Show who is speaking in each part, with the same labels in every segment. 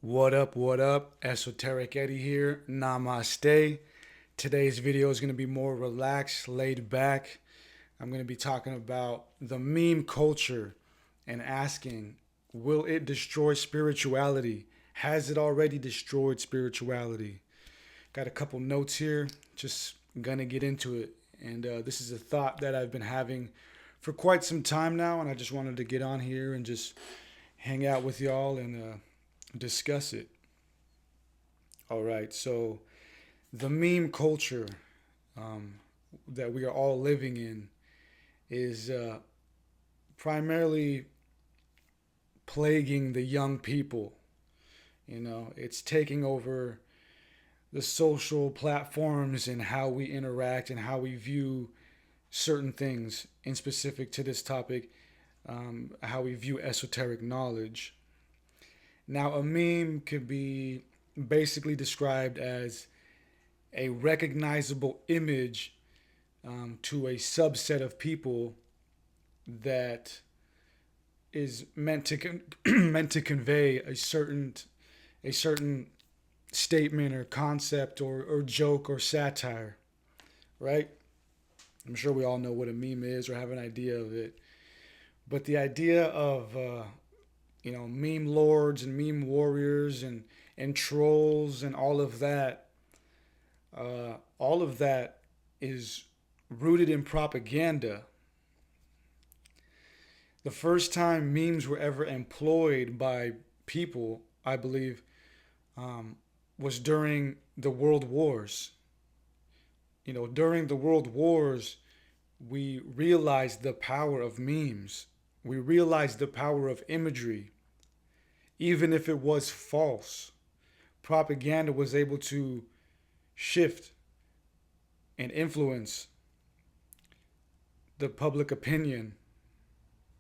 Speaker 1: What up, what up? Esoteric Eddie here. Namaste. Today's video is going to be more relaxed, laid back. I'm going to be talking about the meme culture and asking, will it destroy spirituality? Has it already destroyed spirituality? Got a couple notes here, just gonna get into it. And this is a thought that I've been having for quite some time now, and I just wanted to get on here and just hang out with y'all and discuss it. All right, so the meme culture um, that we are all living in is primarily plaguing the young people. It's taking over the social platforms and how we interact and how we view certain things, in specific to this topic, how we view esoteric knowledge. Now, a meme could be basically described as a recognizable image to a subset of people that is meant to meant to convey a certain statement or concept or joke or satire, right? I'm sure we all know what a meme is or have an idea of it. But the idea of meme lords and meme warriors and trolls and all of that is rooted in propaganda. The first time memes were ever employed by people, I believe, was during the World Wars. During the World Wars, we realized the power of memes. We realized the power of imagery, even if it was false. Propaganda was able to shift and influence the public opinion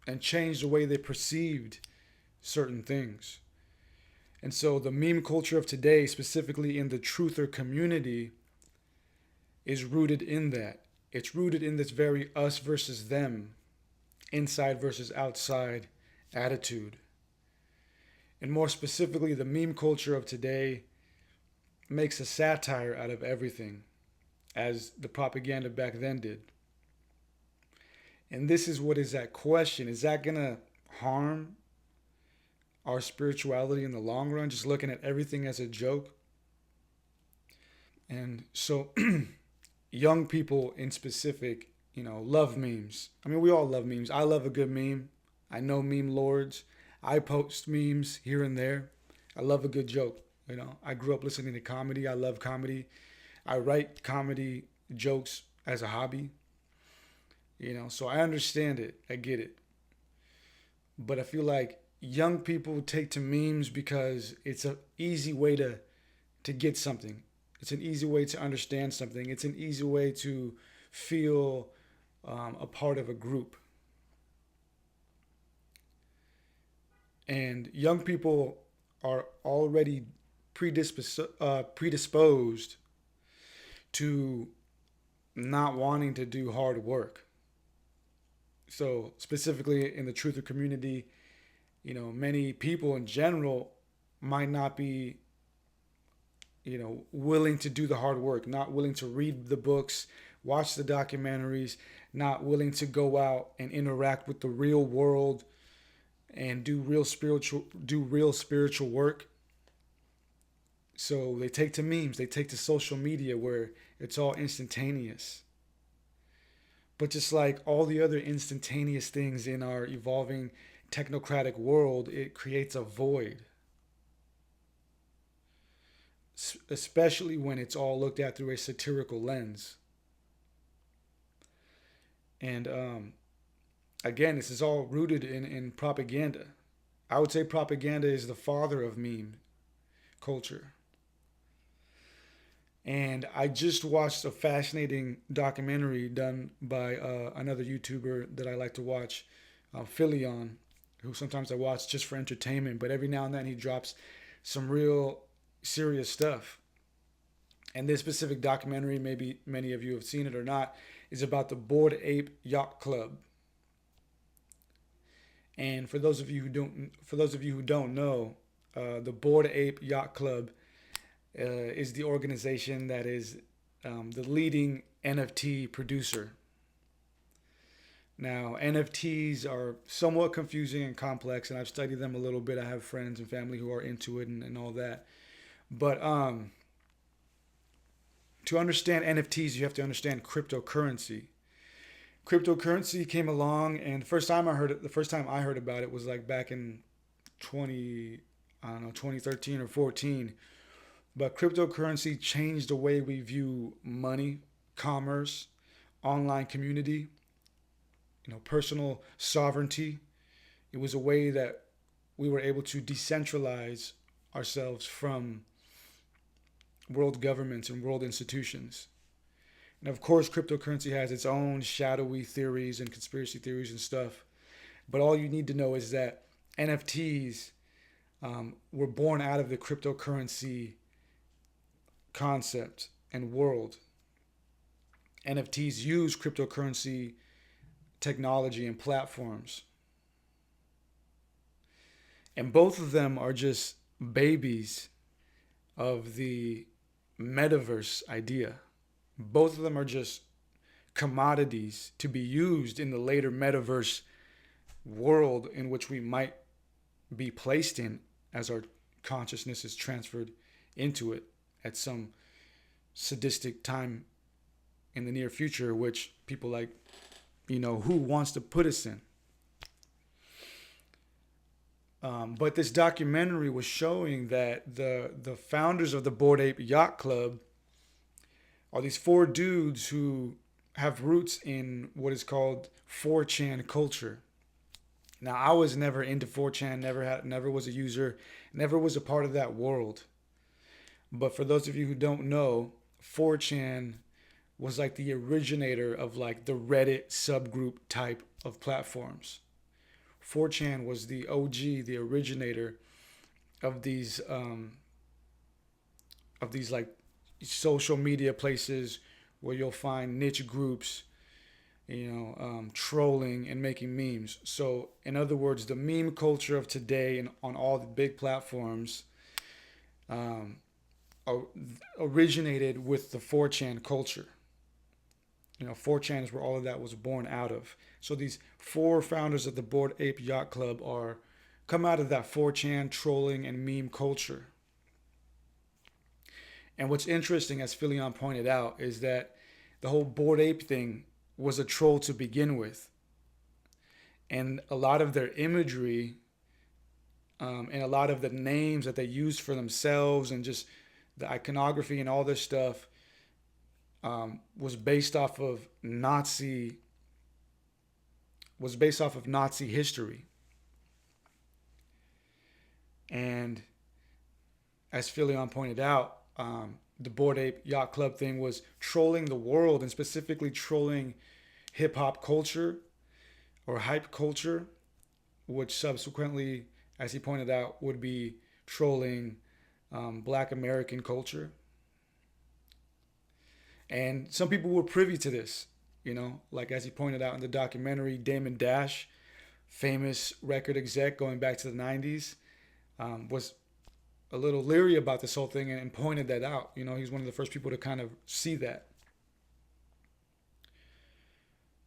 Speaker 1: and change the way they perceived certain things. And so the meme culture of today, specifically in the truther community, is rooted in that. It's rooted in this very us versus them, inside versus outside attitude. And more specifically, the meme culture of today makes a satire out of everything, as the propaganda back then did. And this is what is at question. Is that going to harm our spirituality in the long run, just looking at everything as a joke? And so, young people in specific, love memes. I mean, we all love memes. I love a good meme. I know meme lords. I post memes here and there. I love a good joke. I grew up listening to comedy. I love comedy. I write comedy jokes as a hobby. So I understand it. I get it. But I feel like young people take to memes because it's an easy way to get something. It's an easy way to understand something. It's an easy way to feel a part of a group. And young people are already predisposed to not wanting to do hard work. So specifically in the truther community, many people in general might not be, willing to do the hard work, not willing to read the books, watch the documentaries, not willing to go out and interact with the real world and do real spiritual work. So they take to memes, they take to social media where it's all instantaneous. But just like all the other instantaneous things in our evolving technocratic world, it creates a void, especially when it's all looked at through a satirical lens. And again, this is all rooted in propaganda. I would say propaganda is the father of meme culture. And I just watched a fascinating documentary done by another YouTuber that I like to watch, Philion, who sometimes I watch just for entertainment, but every now and then he drops some real serious stuff. And this specific documentary, maybe many of you have seen it or not, is about the Bored Ape Yacht Club. And for those of you who don't know, The Bored Ape Yacht Club is the organization that is the leading NFT producer. Now, NFTs are somewhat confusing and complex, and I've studied them a little bit. I have friends and family who are into it and all that. But to understand NFTs, you have to understand cryptocurrency. Cryptocurrency came along, and the first time I heard about it was like back in 20, I don't know, 2013 or 14. But cryptocurrency changed the way we view money, commerce, online community, personal sovereignty. It was a way that we were able to decentralize ourselves from world governments and world institutions. And of course, cryptocurrency has its own shadowy theories and conspiracy theories and stuff. But all you need to know is that NFTs were born out of the cryptocurrency concept and world. NFTs use cryptocurrency technology and platforms. And both of them are just babies of the metaverse idea. Both of them are just commodities to be used in the later metaverse world in which we might be placed in as our consciousness is transferred into it at some sadistic time in the near future, which people like, who wants to put us in. But this documentary was showing that the founders of the Bored Ape Yacht Club are these four dudes who have roots in what is called 4chan culture. Now, I was never into 4chan, never was a user, never was a part of that world. But for those of you who don't know, 4chan was like the originator of like the Reddit subgroup type of platforms. 4chan was the OG, the originator of these like social media places where you'll find niche groups, trolling and making memes. So, in other words, the meme culture of today and on all the big platforms originated with the 4chan culture. 4chan is where all of that was born out of. So these four founders of the Bored Ape Yacht Club come out of that 4chan trolling and meme culture. And what's interesting, as Philion pointed out, is that the whole Bored Ape thing was a troll to begin with. And a lot of their imagery and a lot of the names that they used for themselves and just the iconography and all this stuff was based off of Nazi history. And as Philion pointed out, the Bored Ape Yacht Club thing was trolling the world and specifically trolling hip hop culture or hype culture, which subsequently, as he pointed out, would be trolling Black American culture. And some people were privy to this, like as he pointed out in the documentary, Damon Dash, famous record exec going back to the 90s, was a little leery about this whole thing and pointed that out. He's one of the first people to kind of see that.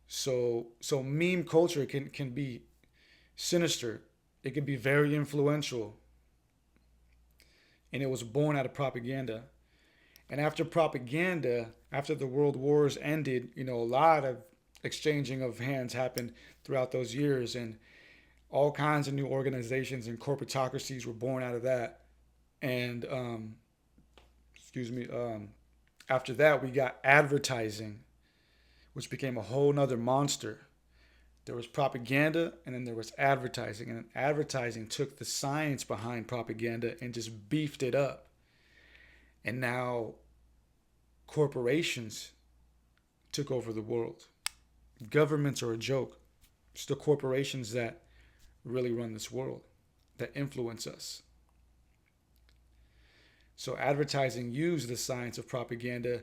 Speaker 1: So meme culture can be sinister. It can be very influential. And it was born out of propaganda. And after propaganda, after the world wars ended, a lot of exchanging of hands happened throughout those years, and all kinds of new organizations and corporatocracies were born out of that. And after that, we got advertising, which became a whole nother monster. There was propaganda, and then there was advertising, and advertising took the science behind propaganda and just beefed it up. And now corporations took over the world. Governments are a joke. It's the corporations that really run this world, that influence us. So advertising used the science of propaganda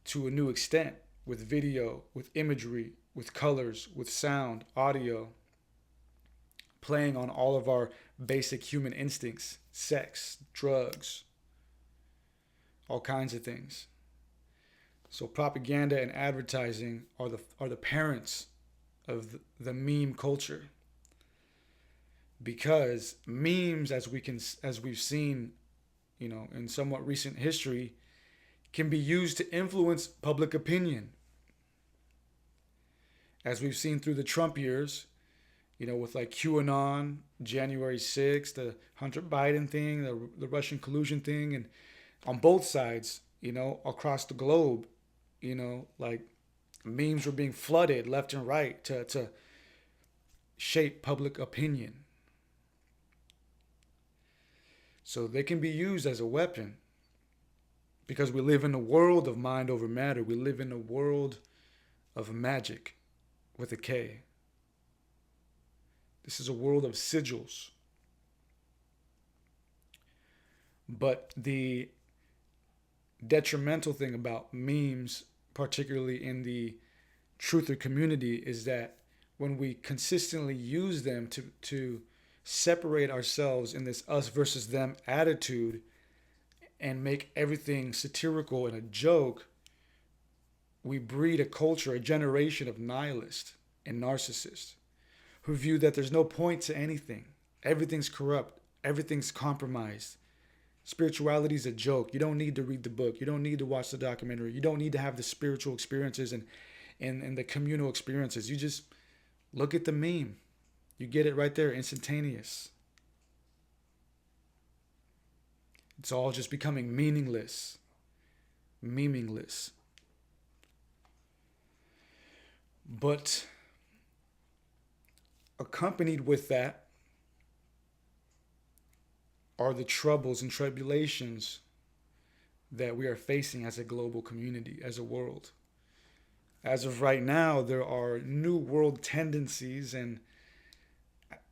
Speaker 1: to a new extent, with video, with imagery, with colors, with sound, audio, playing on all of our basic human instincts, sex, drugs, all kinds of things. So propaganda and advertising are the parents of the meme culture, because memes, as we've seen, in somewhat recent history, can be used to influence public opinion, as we've seen through the Trump years, with like QAnon, January 6th, the Hunter Biden thing, the Russian collusion thing, and on both sides, across the globe, like memes were being flooded left and right to shape public opinion. So they can be used as a weapon, because we live in a world of mind over matter. We live in a world of magic with a K. This is a world of sigils. But the detrimental thing about memes, particularly in the truther community, is that when we consistently use them to separate ourselves in this us versus them attitude and make everything satirical and a joke, we breed a culture, a generation of nihilists and narcissists who view that there's no point to anything. Everything's corrupt, everything's compromised. Spirituality is a joke. You don't need to read the book. You don't need to watch the documentary. You don't need to have the spiritual experiences and the communal experiences. You just look at the meme. You get it right there, instantaneous. It's all just becoming meaningless. Meaningless. But accompanied with that are the troubles and tribulations that we are facing as a global community, as a world. As of right now, there are new world tendencies and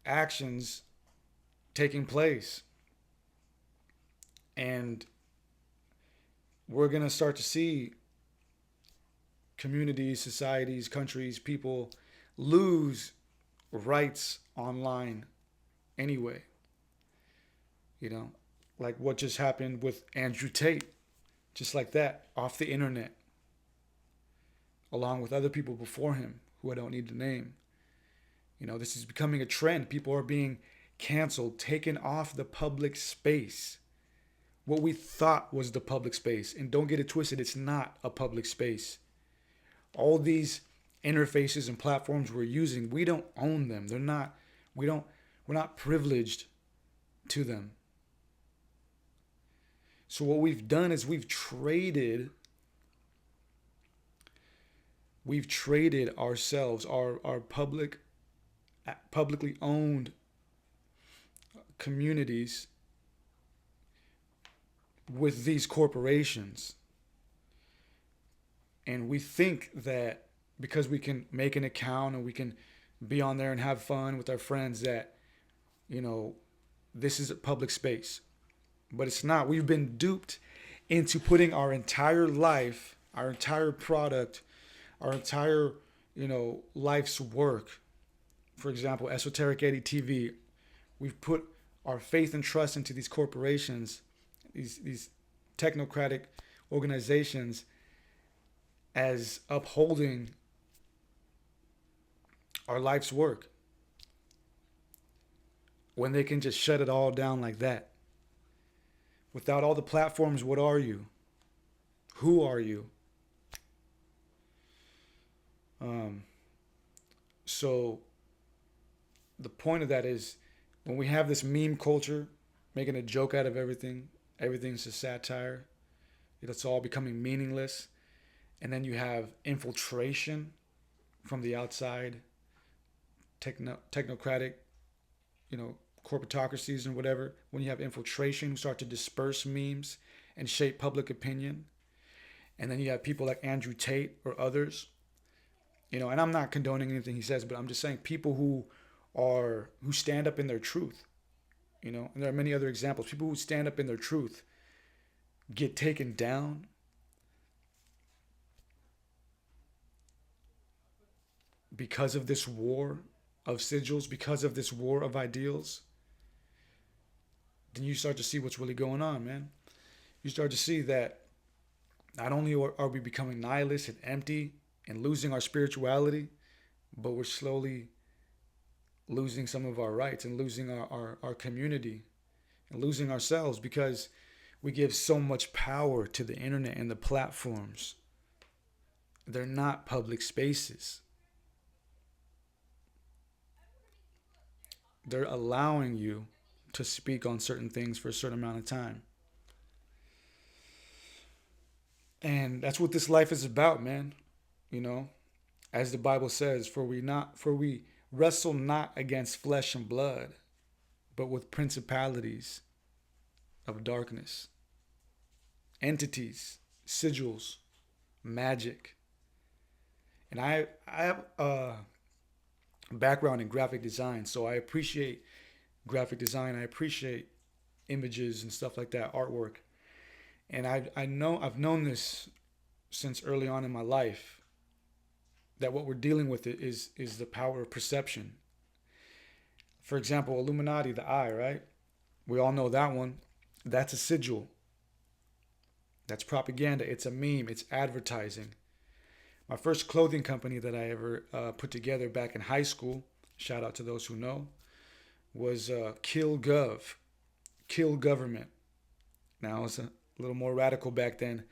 Speaker 1: actions taking place. And we're going to start to see communities, societies, countries, people lose rights online anyway. Like what just happened with Andrew Tate, just like that, off the internet, along with other people before him who I don't need to name. This is becoming a trend. People are being canceled, taken off the public space. What we thought was the public space. And don't get it twisted, it's not a public space. All these interfaces and platforms we're using, we don't own them. We're not privileged to them. So what we've done is we've traded ourselves, our publicly owned communities, with these corporations. And we think that because we can make an account and we can be on there and have fun with our friends, that, this is a public space. But it's not. We've been duped into putting our entire life, our entire product, our entire, life's work. For example, Esoteric Eddie TV. We've put our faith and trust into these corporations, these technocratic organizations, as upholding our life's work, when they can just shut it all down like that. Without all the platforms, what are you? Who are you? So the point of that is, when we have this meme culture making a joke out of everything, everything's a satire, it's all becoming meaningless. And then you have infiltration from the outside, technocratic, corporatocracies and whatever. When you have infiltration who start to disperse memes and shape public opinion. And then you have people like Andrew Tate or others, and I'm not condoning anything he says, but I'm just saying people who stand up in their truth, and there are many other examples. People who stand up in their truth get taken down because of this war of sigils, because of this war of ideals. then you start to see what's really going on, man. You start to see that not only are we becoming nihilist and empty and losing our spirituality, but we're slowly losing some of our rights and losing our community and losing ourselves because we give so much power to the internet and the platforms. They're not public spaces. They're allowing you to speak on certain things for a certain amount of time. And that's what this life is about, man. You know, as the Bible says, for we wrestle not against flesh and blood, but with principalities of darkness, entities, sigils, magic. And I have a background in graphic design, so I appreciate graphic design. I appreciate images and stuff like that, artwork. And I've known this since early on in my life that what we're dealing with is the power of perception. For example, Illuminati, the eye, right? We all know that one. That's a sigil. That's propaganda. It's a meme. It's advertising. My first clothing company that I ever put together back in high school, shout out to those who know, was Kill Gov, Kill Government. Now it's a little more radical back then,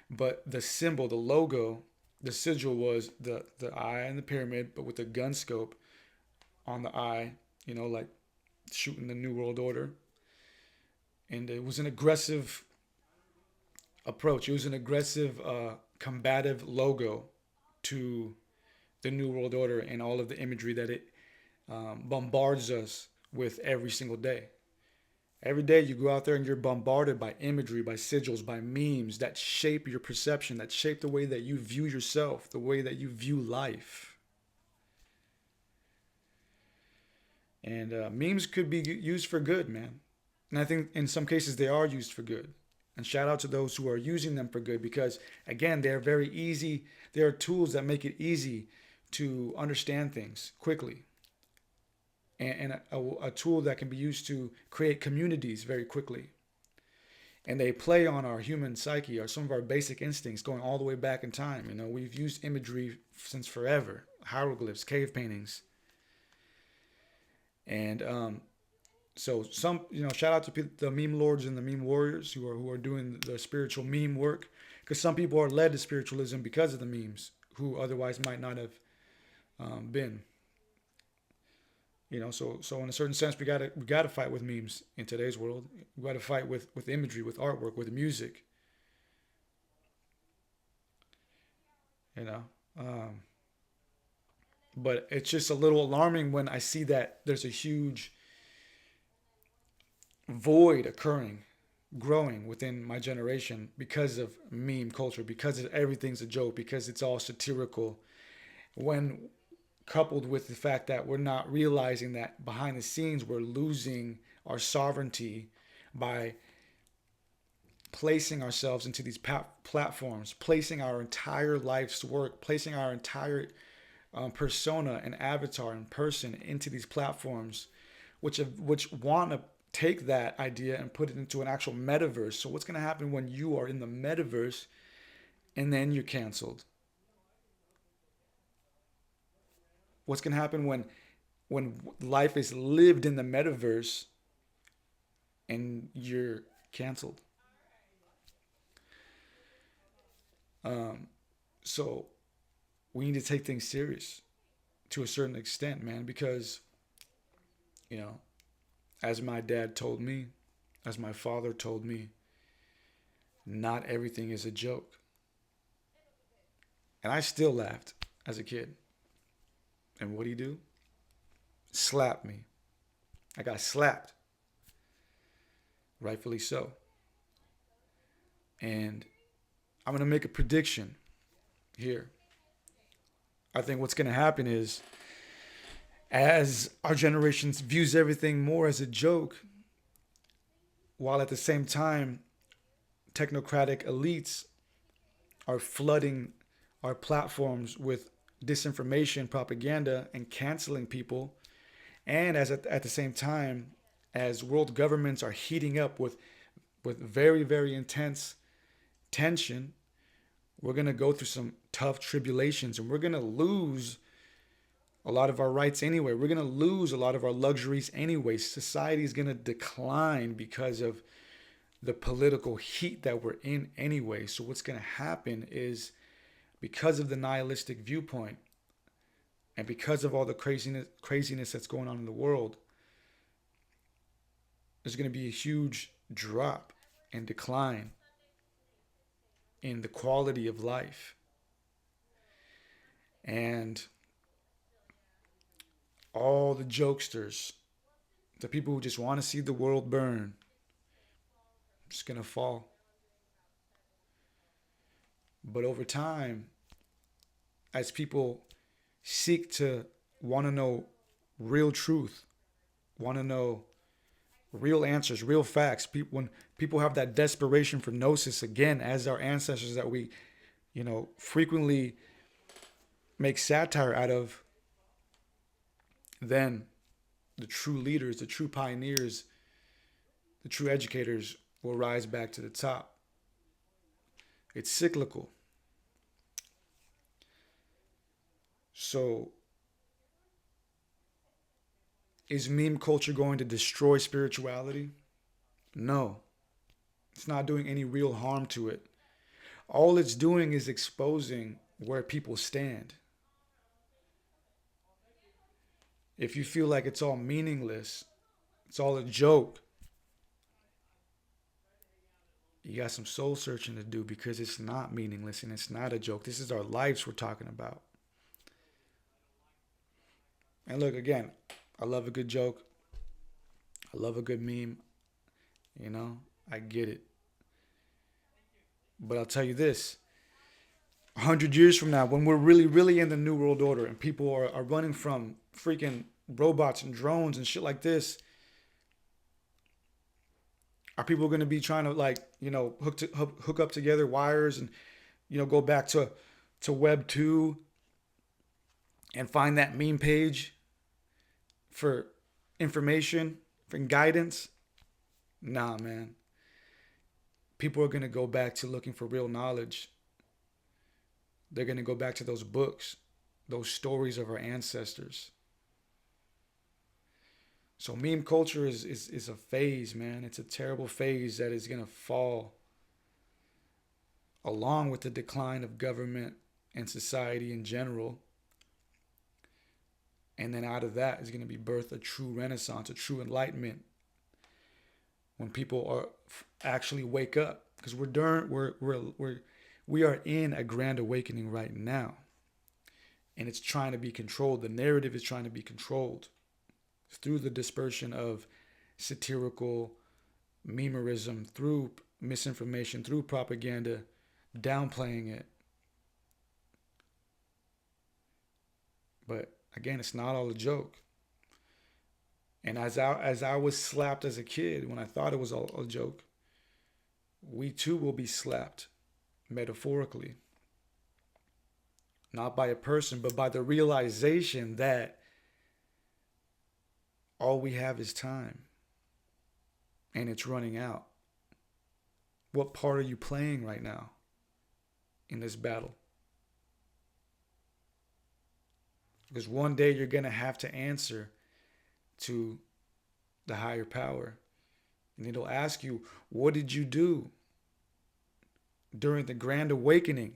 Speaker 1: but the symbol, the logo, the sigil was the eye and the pyramid, but with the gun scope on the eye, like shooting the New World Order. And it was an aggressive approach. It was an aggressive, combative logo to the New World Order and all of the imagery that it bombards us with every single day. Every day you go out there and you're bombarded by imagery, by sigils, by memes that shape your perception, that shape the way that you view yourself, the way that you view life. And memes could be used for good, man. And I think in some cases they are used for good. And shout out to those who are using them for good because, again, they're very easy. They are tools that make it easy to understand things quickly. And a tool that can be used to create communities very quickly. And they play on our human psyche, or some of our basic instincts going all the way back in time. We've used imagery since forever, hieroglyphs, cave paintings. And so shout out to the meme lords and the meme warriors who are doing the spiritual meme work, because some people are led to spiritualism because of the memes, who otherwise might not have been. So in a certain sense, we gotta fight with memes in today's world. We gotta fight with imagery, with artwork, with music. But it's just a little alarming when I see that there's a huge void growing within my generation because of meme culture, because everything's a joke, because it's all satirical. When coupled with the fact that we're not realizing that behind the scenes we're losing our sovereignty by placing ourselves into these platforms, placing our entire life's work, placing our entire persona and avatar and person into these platforms, which want to take that idea and put it into an actual metaverse. So what's going to happen when you are in the metaverse and then you're canceled? What's going to happen when life is lived in the metaverse and you're canceled? So we need to take things serious to a certain extent, man, because, as my dad told me, as my father told me, not everything is a joke. And I still laughed as a kid. And what'd he do? Slap me. I got slapped. Rightfully so. And I'm going to make a prediction here. I think what's going to happen is, as our generation views everything more as a joke, while at the same time technocratic elites are flooding our platforms with disinformation, propaganda, and canceling people, and at the same time, as world governments are heating up with very, very intense tension, we're going to go through some tough tribulations, and we're going to lose a lot of our rights anyway. We're going to lose a lot of our luxuries anyway. Society is going to decline because of the political heat that we're in anyway. So what's going to happen is, because of the nihilistic viewpoint and because of all the craziness that's going on in the world, there's going to be a huge drop and decline in the quality of life. And all the jokesters, the people who just want to see the world burn, just going to fall. But over time, as people seek to want to know real truth, want to know real answers, real facts, when people have that desperation for gnosis, again, as our ancestors that we, frequently make satire out of, then the true leaders, the true pioneers, the true educators will rise back to the top. It's cyclical. So, is meme culture going to destroy spirituality? No. It's not doing any real harm to it. All it's doing is exposing where people stand. If you feel like it's all meaningless, it's all a joke, you got some soul searching to do, because it's not meaningless and it's not a joke. This is our lives we're talking about. And look, again, I love a good joke. I love a good meme. I get it. But I'll tell you this: 100 years from now, when we're really, really in the New World Order and people are running from freaking robots and drones and shit like this, are people going to be trying to hook up together wires and go back to Web 2 and find that meme page for information, for guidance? Nah, man. People are going to go back to looking for real knowledge. They're going to go back to those books, those stories of our ancestors. So meme culture is a phase, man. It's a terrible phase that is going to fall along with the decline of government and society in general. And then out of that is going to be birthed a true renaissance, a true enlightenment, when people are actually wake up, because we are in a grand awakening right now, and it's trying to be controlled. The narrative is trying to be controlled through the dispersion of satirical memerism, through misinformation, through propaganda, downplaying it. But again, it's not all a joke. And as I was slapped as a kid when I thought it was all a joke, we too will be slapped metaphorically. Not by a person, but by the realization that all we have is time and it's running out. What part are you playing right now in this battle? Because one day you're going to have to answer to the higher power. And it'll ask you, what did you do during the Grand Awakening?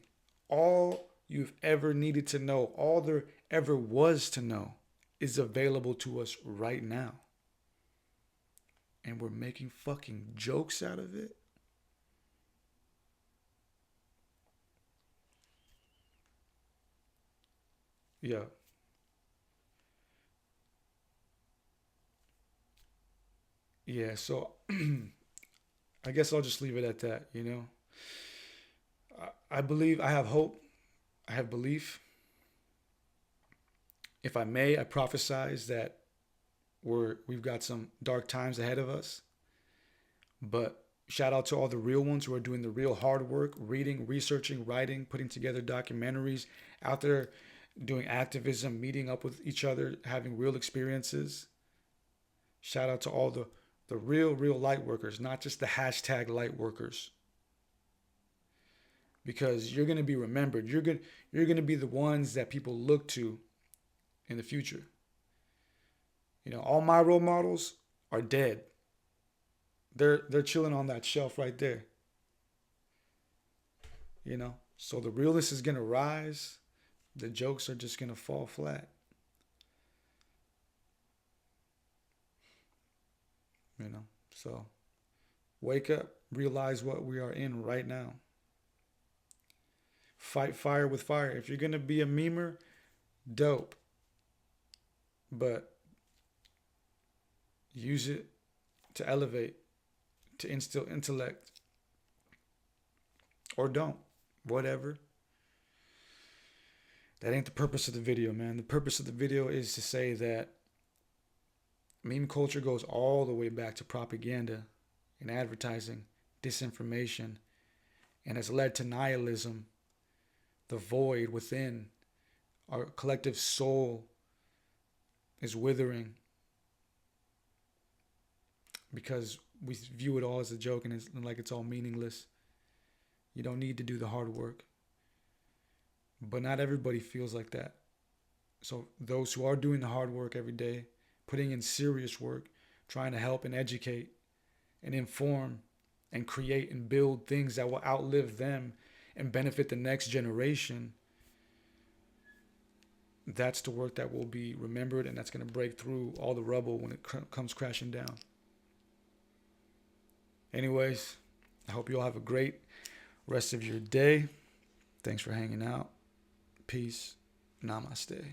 Speaker 1: All you've ever needed to know, all there ever was to know, is available to us right now. And we're making fucking jokes out of it. Yeah. Yeah, so I guess I'll just leave it at that, I believe, I have hope, I have belief. If I may, I prophesize that we've got some dark times ahead of us. But shout out to all the real ones who are doing the real hard work, reading, researching, writing, putting together documentaries, out there doing activism, meeting up with each other, having real experiences. Shout out to all the The real light workers, not just the hashtag light workers. Because you're gonna be remembered. You're gonna be the ones that people look to in the future. All my role models are dead. They're chilling on that shelf right there. So the realness is gonna rise. The jokes are just gonna fall flat. So wake up, realize what we are in right now. Fight fire with fire. If you're gonna be a memer, dope. But use it to elevate, to instill intellect, or don't. Whatever. That ain't the purpose of the video, man. The purpose of the video is to say that meme culture goes all the way back to propaganda and advertising, disinformation, and has led to nihilism, the void within. Our collective soul is withering because we view it all as a joke and it's like it's all meaningless. You don't need to do the hard work. But not everybody feels like that. So those who are doing the hard work every day, putting in serious work, trying to help and educate and inform and create and build things that will outlive them and benefit the next generation, that's the work that will be remembered, and that's going to break through all the rubble when it comes crashing down. Anyways, I hope you all have a great rest of your day. Thanks for hanging out. Peace. Namaste.